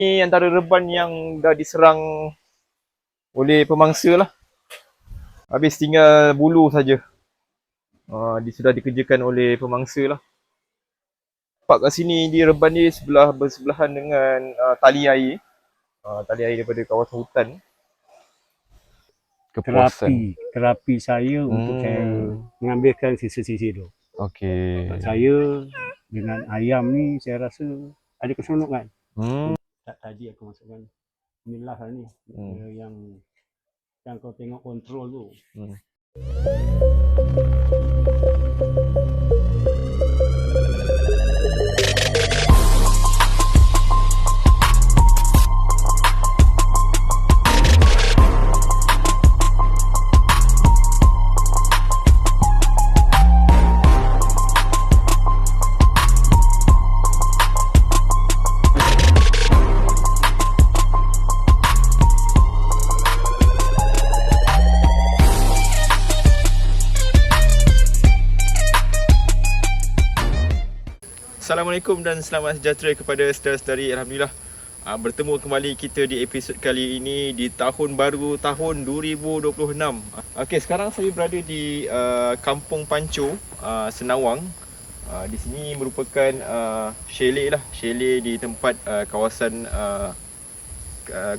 Ini antara reban yang dah diserang oleh pemangsa lah. Habis tinggal bulu saja. Sudah dikerjakan oleh pemangsa lah. Nampak kat sini di reban ni bersebelahan dengan tali air. Tali air daripada kawasan hutan. Kepuasan. Terapi saya untuk saya mengambilkan sisa-sisa tu. Okey. Saya dengan ayam ni saya rasa ada keseronokan. Hmm. Tadi aku masukkan inilah ni yang kau tengok kontrol tu. Assalamualaikum dan selamat sejahtera kepada saudara-saudari. Alhamdulillah bertemu kembali kita di episod kali ini di tahun baru tahun 2026. Okey, sekarang saya berada di Kampung Panco, Senawang. Di sini merupakan chalet lah, chalet di tempat kawasan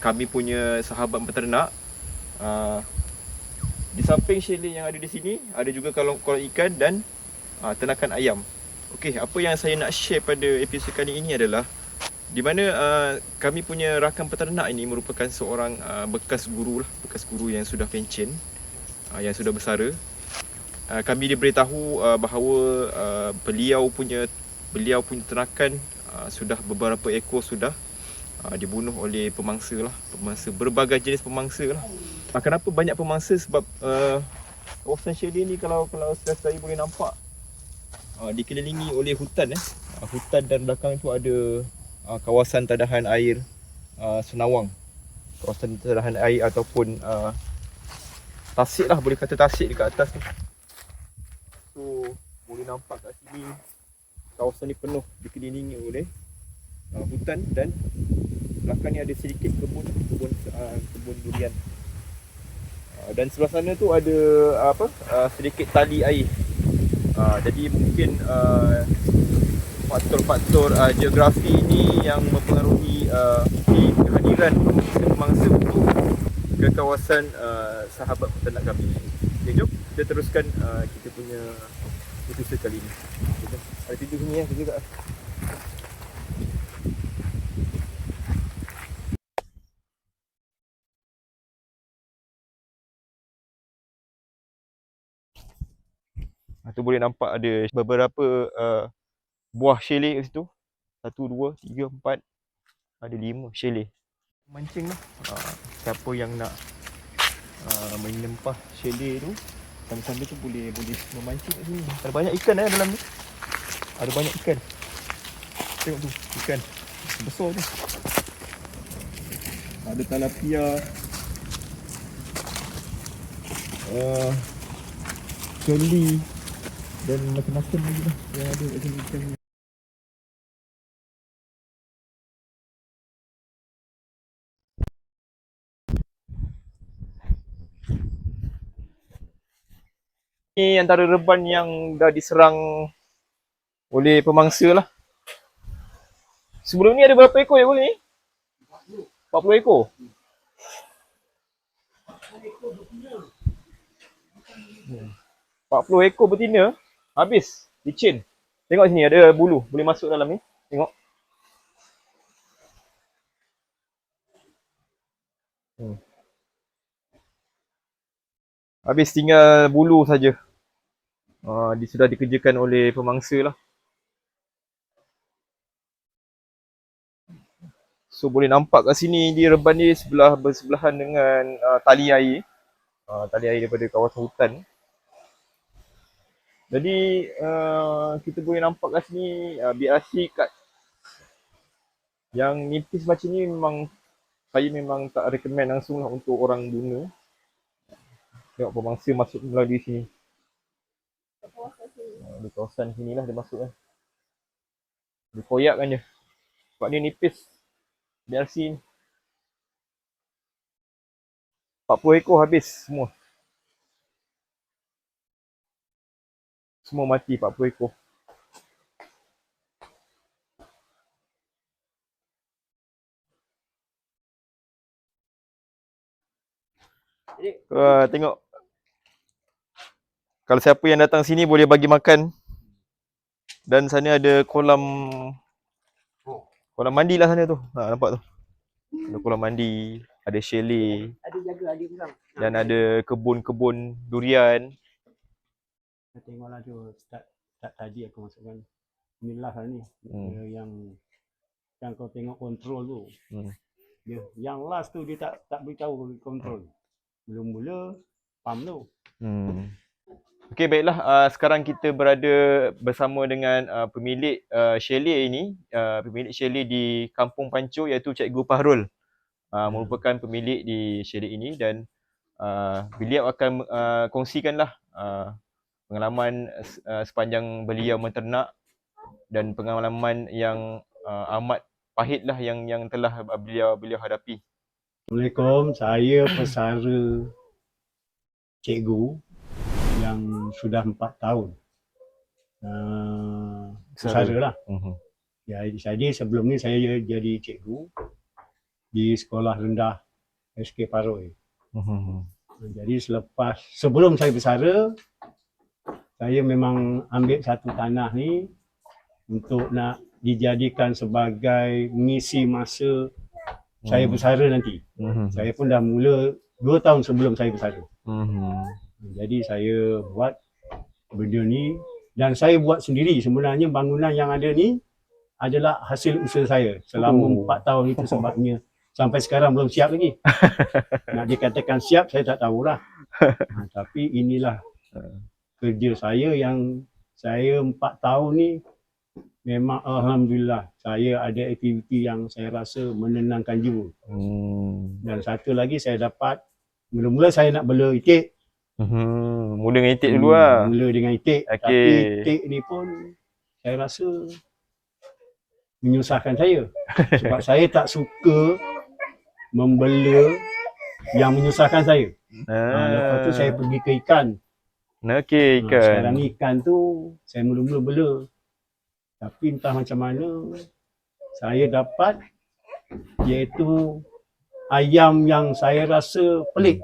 kami punya sahabat peternak. Di samping chalet yang ada di sini ada juga kolam ikan dan ternakan ayam. Okey, apa yang saya nak share pada episod kali ini adalah di mana kami punya rakan peternak ini merupakan seorang bekas guru yang sudah pencen, yang sudah bersara. Kami diberitahu bahawa beliau punya ternakan sudah beberapa ekor sudah dibunuh oleh pemangsa lah, berbagai jenis pemangsa lah. Kenapa banyak pemangsa? Sebab kawasan chalet ni kalau saya boleh nampak dikelilingi oleh hutan hutan, dan belakang itu ada kawasan tadahan air Senawang. Kawasan tadahan air ataupun tasik lah, boleh kata tasik dekat atas ni. So boleh nampak kat sini kawasan ni penuh dikelilingi oleh hutan, dan belakang ni ada sedikit kebun durian. Dan sebelah sana tu ada sedikit tali air. Jadi mungkin faktor-faktor geografi ini yang mempengaruhi kehadiran pemangsa untuk ke kawasan sahabat peternak kami. Okay, jom kita teruskan kita punya episod kali ini. Okay, ada pintu sini ya, kita kat. Tu boleh nampak ada beberapa buah chalet kat situ. 1, 2, 3, 4, ada 5 chalet. Mancing lah. Siapa yang nak menempah chalet tu, sambil-sambil tu boleh memancing kat sini. Ada banyak ikan dalam ni. Ada banyak ikan. Tengok tu, ikan besar tu. Ada tilapia, celi dan macam-macam lagi lah yang ada kat sini ikan ni. Ni antara reban yang dah diserang oleh pemangsa lah. Sebelum ni ada berapa ekor ya ni? 40 ekor. 40 ekor betina habis licin. Tengok sini ada bulu, boleh masuk dalam ni. Tengok. Habis tinggal bulu saja. Sudah dikerjakan oleh pemangsa lah. So boleh nampak kat sini di reban ni bersebelahan dengan tali air. Tali air daripada kawasan hutan. Jadi kita boleh nampak kat sini BRC kat yang nipis macam ni saya memang tak recommend langsung lah untuk orang guna. Tengok pemangsa masuk melalui sini. Di kawasan sini lah dia masuk kan. Dia koyakkan je. Sebab dia nipis. BRC ni. 40 ekor habis semua. Semua mati 40 ekor. Wah, tengok. Kalau siapa yang datang sini boleh bagi makan. Dan sana ada kolam mandi lah sana tu. Ha, nampak tu. Ada kolam mandi, ada chalet. Ada jaga adik bilang. Dan ada kebun-kebun durian. Saya tengoklah tu start tadi aku masukkan. Inilah ni. Dia yang kau tengok kontrol tu. Dia yang last tu dia tak beritahu kontrol. Mula-mula pam tu. Okey, baiklah. Sekarang kita berada bersama dengan pemilik chalet ini. Pemilik chalet di Kampung Pancur iaitu Cikgu Fahrul. Merupakan pemilik di chalet ini dan beliau akan kongsikanlah pengalaman sepanjang beliau menternak dan pengalaman yang amat pahit lah yang telah beliau hadapi. Assalamualaikum, saya pesara cikgu yang sudah 4 tahun. Pesara lah. Jadi sebelum ni saya jadi cikgu di sekolah rendah SK Paroi. Jadi sebelum saya pesara, saya memang ambil satu tanah ni untuk nak dijadikan sebagai mengisi masa saya bersara nanti. Saya pun dah mula 2 tahun sebelum saya bersara. Jadi saya buat benda ni dan saya buat sendiri. Sebenarnya bangunan yang ada ni adalah hasil usaha saya selama 4 tahun itu sebabnya sampai sekarang belum siap lagi. Nak dikatakan siap saya tak tahulah. Tapi inilah kerja saya yang saya 4 tahun ni memang alhamdulillah saya ada aktiviti yang saya rasa menenangkan jiwa. Dan satu lagi saya dapat, mula-mula saya nak bela itik. Mula dengan itik dulu lah. Mula dengan itik. Okay. Tapi itik ni pun saya rasa menyusahkan saya. Sebab saya tak suka membela yang menyusahkan saya. Lepas tu saya pergi ke ikan. Okey, ikan. Sekarang ni ikan tu saya mula-mula bela. Tapi entah macam mana saya dapat iaitu ayam yang saya rasa pelik.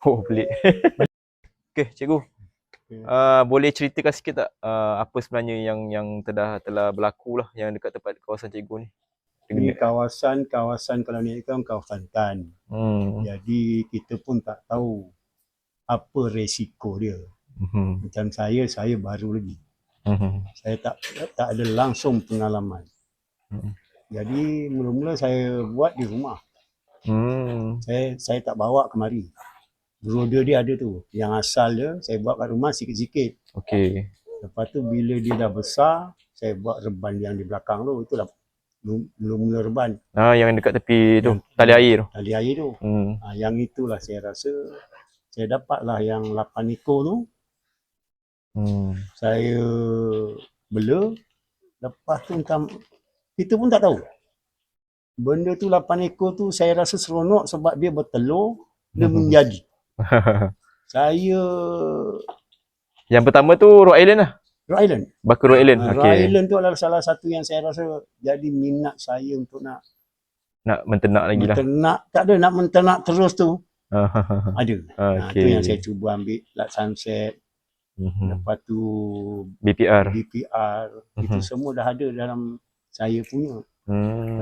Oh, pelik. Okey, cikgu. Boleh ceritakan sikit tak apa sebenarnya yang telah berlaku lah yang dekat tempat kawasan cikgu ni? Ini kawasan kalau ni kan kawasan hutan. Jadi kita pun tak tahu apa resiko dia. Macam saya baru lagi. Saya tak ada langsung pengalaman. Jadi mula-mula saya buat di rumah. Saya tak bawa kemari. Broder dia ada tu. Yang asal dia saya buat kat rumah sikit-sikit. Okey. Lepas tu bila dia dah besar, saya buat reban yang di belakang tu. Itulah mula-mula reban. Yang dekat tepi tu, tali air tu. Tali air tu. Yang itulah saya rasa saya dapatlah yang 8 ekor tu. Saya bela. Lepas tu kita pun tak tahu. Benda tu 8 ekor tu saya rasa seronok sebab dia bertelur, dia menjadi. Saya yang pertama tu Rhode Island lah. Rhode Island. Bakar Rhode Island. Rhode Island tu adalah salah satu yang saya rasa jadi minat saya untuk nak menternak lagi lah. Menternak, tak ada nak menternak terus tu. Ada. Okay. Tu yang saya cuba ambil Lat Sunset. Lepas tu BPR. Itu semua dah ada dalam saya punya.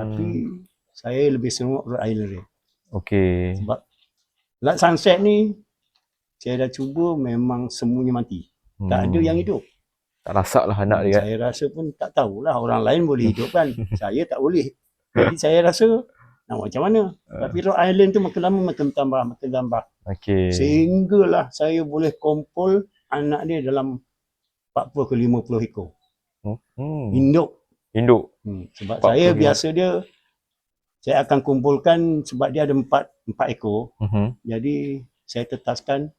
Tapi saya lebih seronok Rhode Island dia. Okey. Sebab Lat Sunset ni saya dah cuba memang semuanya mati. Tak ada yang hidup. Tak rasak lah anak dia. Saya rasa pun tak tahulah orang lain boleh hidup kan. Saya tak boleh. Jadi saya rasa nak macam mana. Tapi Rhode Island tu makin lama makin tambah. Okey. Sehinggalah saya boleh kumpul anak dia dalam 40 ke 50 ekor. Induk. Sebab saya biasa dia saya akan kumpulkan sebab dia ada 4 ekor. Jadi saya tetaskan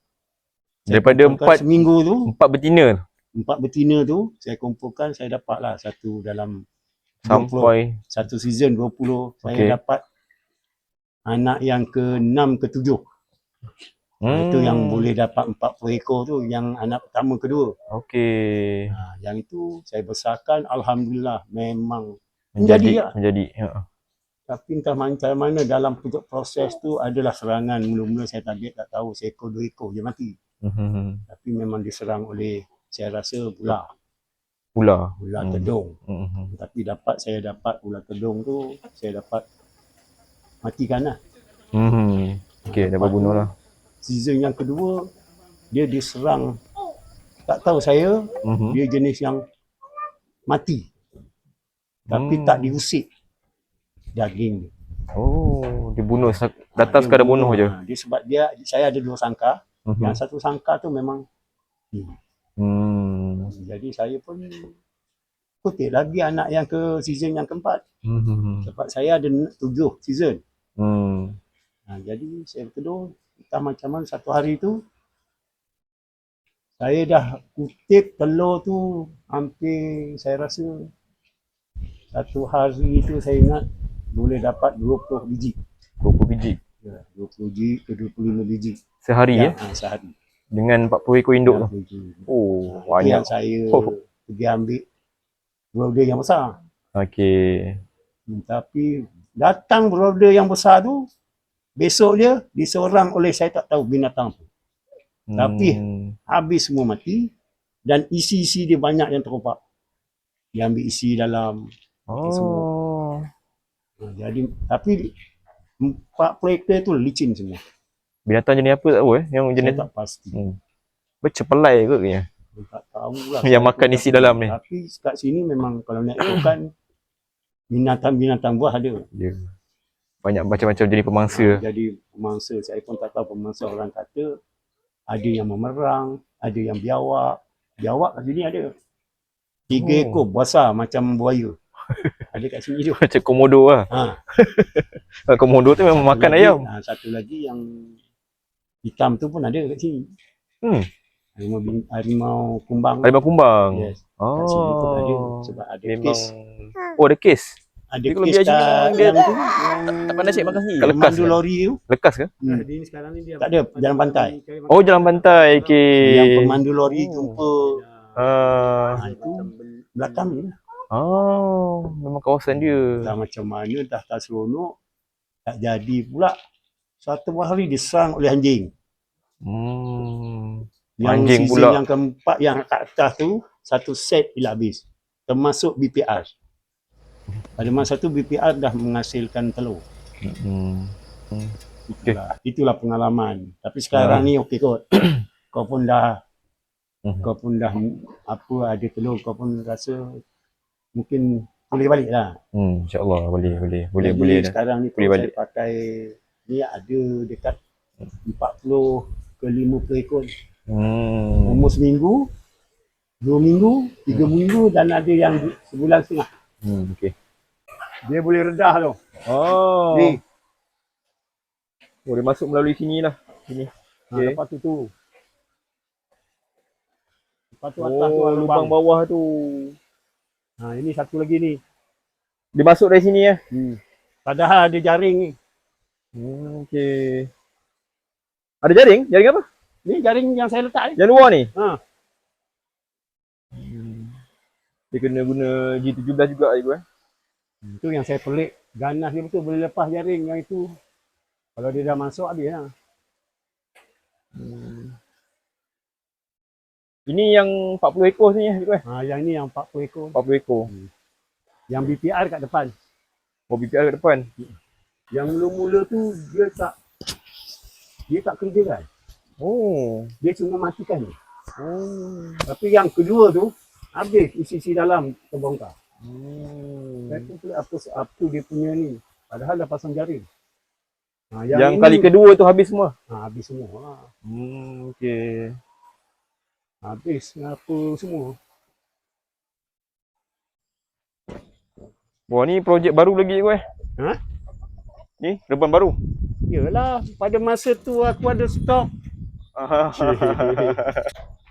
daripada 4 seminggu tu 4 betina. 4 betina tu saya kumpulkan, saya dapatlah satu dalam Sampai Satu season 20. Saya Okey. dapat anak yang ke-6 ke-7. Itu yang boleh dapat 40 ekor tu, yang anak pertama kedua. Okey. Yang itu saya besarkan, alhamdulillah memang menjadi. Ya. Tapi entah macam mana dalam proses tu adalah serangan. Mula-mula saya tak tahu, seekor 2 ekor je mati. Tapi memang diserang oleh, saya rasa Ular. tedung. Tapi saya dapat ular tedung tu, saya dapat matikan lah. Okey, dapat bunuh lah. Season yang kedua, dia diserang, tak tahu saya, dia jenis yang mati. Tapi tak diusik daging. Oh, dibunuh datang sekadar bunuh je. Dia sebab saya ada 2 sangka. Yang satu sangka tu memang jadi saya pun kutip lagi anak yang ke season yang keempat. Sebab saya ada 7 season. Jadi saya berteduh, entah macam mana satu hari tu saya dah kutip telur tu hampir, saya rasa satu hari tu saya ingat boleh dapat 20 biji. 20 biji. Ya, 20 biji ke 25 biji. Sehari ya? Sehari. Dengan 40 ekor induk tu. Oh, banyak. Yang saya pergi ambil brooder yang besar. Okey. Tapi datang brooder yang besar tu, besok dia diserang oleh saya tak tahu binatang tu. Tapi habis semua mati dan isi-isi dia banyak yang terompak. Dia ambil isi dalam semua. Jadi tapi 40 ekor tu licin semua. Binatang jenis apa tak tahu yang jenis saya tak pasti. Bercepelai ke kayaknya? Tak tahu lah. Yang makan isi dalam ni. Tapi kat sini memang kalau nak ikutkan binatang-binatang buah ada. Ya. Banyak macam-macam jenis pemangsa. Jadi pemangsa, saya pun tak tahu pemangsa. Orang kata ada yang memerang, ada yang biawak. Biawak kat sini ada. 3 ekor besar macam buaya. Ada kat sini tu. Macam komodo lah. Komodo tu memang makan ayam. Satu lagi yang hitam tu pun ada kat sini. Harimau kumbang. Harimau kumbang. Yes. Kat sini pun ada. Sebab ada memang... kes. Oh, ada kes? Ada kalau kes dia tu. Tak pandai cik makan sendiri. Lekas Pemandu lori tu. Lekas ke? Ini sekarang ni dia tak ada, jalan pantai. Oh, jalan pantai. Okey. Yang pemandu lori jumpa. Itu belakang ni. Memang kawasan dia. Dah macam mana dah tak seronok. Tak jadi pula. Suatu hari diserang oleh anjing. Yang Anjing season pula. yang keempat yang kat atas tu, satu set bila habis. Termasuk BPR. Pada masa tu BPR dah menghasilkan telur. Itulah pengalaman. Tapi sekarang ni okey kot. Kau pun dah apa ada telur, kau pun rasa mungkin boleh balik lah. InsyaAllah boleh. Jadi sekarang ni boleh saya pakai ni ada dekat 40 ke 50 ekor. Umur seminggu, 2 minggu, 3 minggu dan ada yang sebulan setengah. Okey. Dia boleh redah tu. Ni. Boleh masuk melalui sini lah. Sini. Okay. Lepas tu. Lepas tu atas tu lubang bawah tu. Ini satu lagi ni. Dia masuk dari sini ya. Padahal ada jaring ni. Okey. Ada jaring? Jaring apa? Ni jaring yang saya letak ni. Yang luar ni? Dia kena guna G17 juga juga. Itu yang saya pelik. Ganas dia betul boleh lepas jaring yang itu. Kalau dia dah masuk habis lah. Ini yang 40 ekor sini ya? Yang ni yang 40 ekor. 40 ekor. Yang BPR kat depan. Oh, BPR kat depan. Yang mula-mula tu dia tak kerja kan. Dia cuma matikan. Tapi yang kedua tu habis isi-isi dalam terbongkar. Saya pun pelik apa dia punya ni. Padahal dah pasang jaring. Yang kali kedua tu habis semua? Habis semua. Okey. Habis apa semua. Wah, ni projek baru lagi gue. Ni reban baru. Yalah, pada masa tu aku ada stok.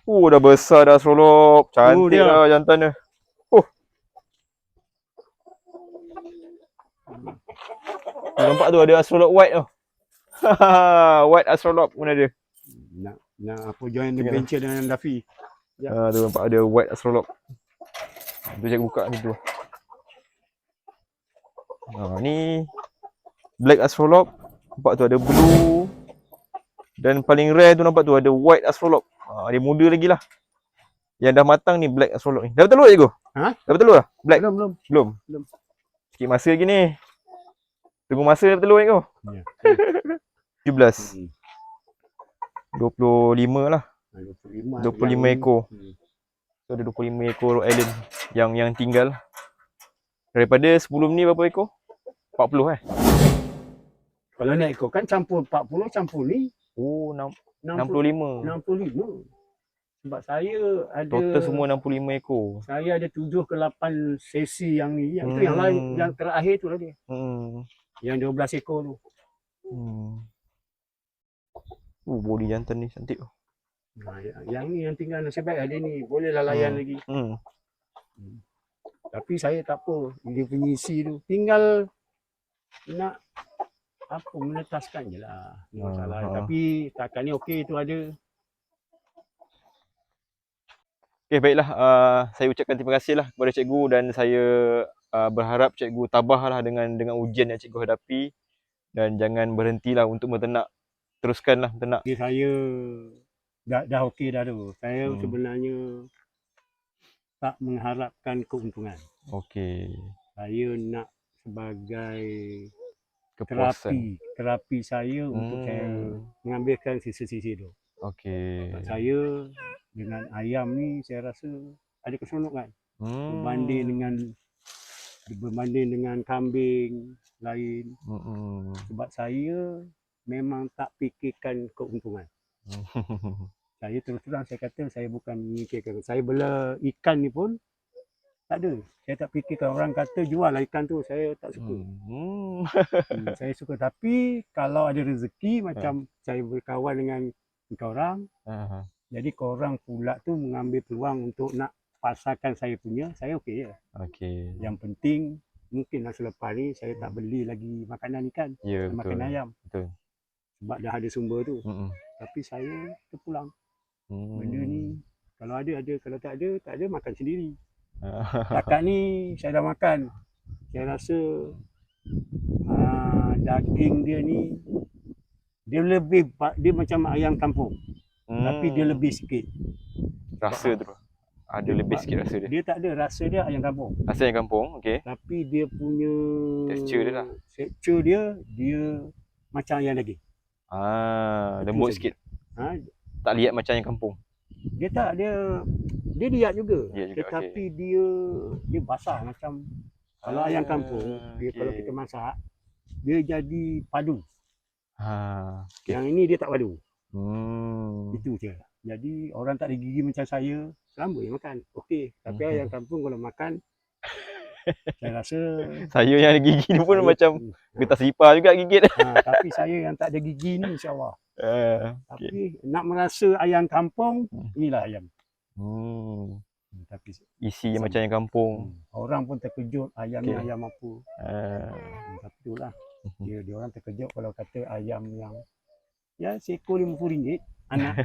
Dah besar dah serolop. Cantik lah jantan dia. Nampak tu ada Astrolog white tu. White Astrolog pun ada. Nak apa join Tengok. venture dengan Dafi. Tu nampak ada white Astrolog. Tu saya buka ni tu. Ni black Astrolog. Nampak tu ada blue. Dan paling rare tu nampak tu ada white Astrolog. Dia muda lagi lah. Yang dah matang ni black Astrolog ni. Dah bertelur je, Go? Ha? Dah bertelur dah? Black? Belum. Sikit masa lagi ni. Tunggu masa dah bertelur ni, Go? Ya. 17. 25 lah. 25 25 ekor. So ada 25 ekor Rhode Island yang tinggal. Daripada sebelum ni berapa ekor? 40 Kalau nak ikut kan campur 40 campur ni. Oh, 65. 65. Sebab saya ada Total semua 65 ekor. Saya ada 7 ke 8 sesi yang ni. Yang tu yang lain, yang terakhir tu lah dia. Yang 12 ekor tu. Body jantan ni cantik tu. Yang ni yang tinggal nasib baik ada ni. Boleh lah layan lagi. Tapi saya tak apa. Dia punya isi tu. Tinggal nak apa menetaskan je lah. Masalah. Tapi takat ni okey tu ada. Okay, baiklah. Saya ucapkan terima kasih lah kepada cikgu dan saya berharap cikgu tabahlah dengan ujian yang cikgu hadapi dan jangan berhentilah untuk berternak. Teruskanlah berternak. Okay, saya dah okey dah tu. Saya sebenarnya tak mengharapkan keuntungan. Okey. Saya nak sebagai Kepuasan. terapi saya untuk saya mengambilkan sisi-sisi tu. Okey. Saya dengan ayam ni saya rasa ada keseronokan. Berbanding dengan kambing lain. Sebab saya memang tak fikirkan keuntungan. Saya terus terang saya kata saya bukan memikirkan. Saya bela ikan ni pun tak ada. Saya tak fikirkan orang kata jual lah ikan tu. Saya tak suka. Saya suka. Tapi kalau ada rezeki macam saya berkawan dengan korang. Jadi korang pula tu mengambil peluang untuk nak pasarkan saya punya. Saya okey je. Okey. Yang penting mungkinlah selepas ni saya tak beli lagi makanan ikan. Ya, makan betul. ayam. Betul. Sebab dah ada sumber tu. Tapi saya terpulang. Benda ni kalau ada. Kalau tak ada makan sendiri. Takat ni saya dah makan. Saya rasa daging dia ni dia macam ayam kampung. Tapi dia lebih sikit. Rasa tu ada lebih sikit rasa dia. Dia tak ada rasa dia ayam kampung. Rasa ayam kampung, okey. Tapi dia punya Tekstur dia lah. Tekstur dia macam ayam daging. Lembut sikit. Tak lihat macam ayam kampung. Dia tak, dia liat juga. Tetapi okay. dia basah macam kalau ayam kampung, dia kalau kita masak dia jadi padu. Okay. Yang ini dia tak padu. Itu je. Jadi orang tak ada gigi macam saya, selamba yang makan. Okey, tapi ayam kampung kalau makan saya rasa saya yang ada gigi ni pun macam getah sipar juga gigit. Tapi saya yang tak ada gigi ni insya-Allah. Tapi nak merasa ayam kampung, inilah ayam. Tapi isi macam ayam kampung. Orang pun terkejut ayam ni ayam apa. Tapi itulah. Dia orang terkejut kalau kata ayam yang ya seekor RM50 anak.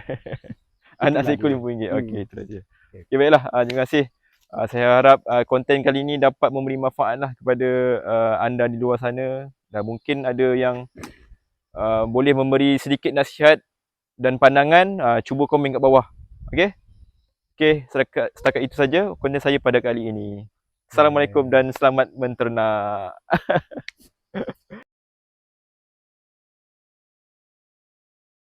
Anak seekor RM50. Okey, itu saja. Okey, baiklah. Terima kasih. Saya harap konten kali ini dapat memberi manfaatlah kepada anda di luar sana. Dan mungkin ada yang boleh memberi sedikit nasihat dan pandangan, cuba komen kat bawah. Okey? Okey, setakat itu saja konten saya pada kali ini. Assalamualaikum dan selamat menternak.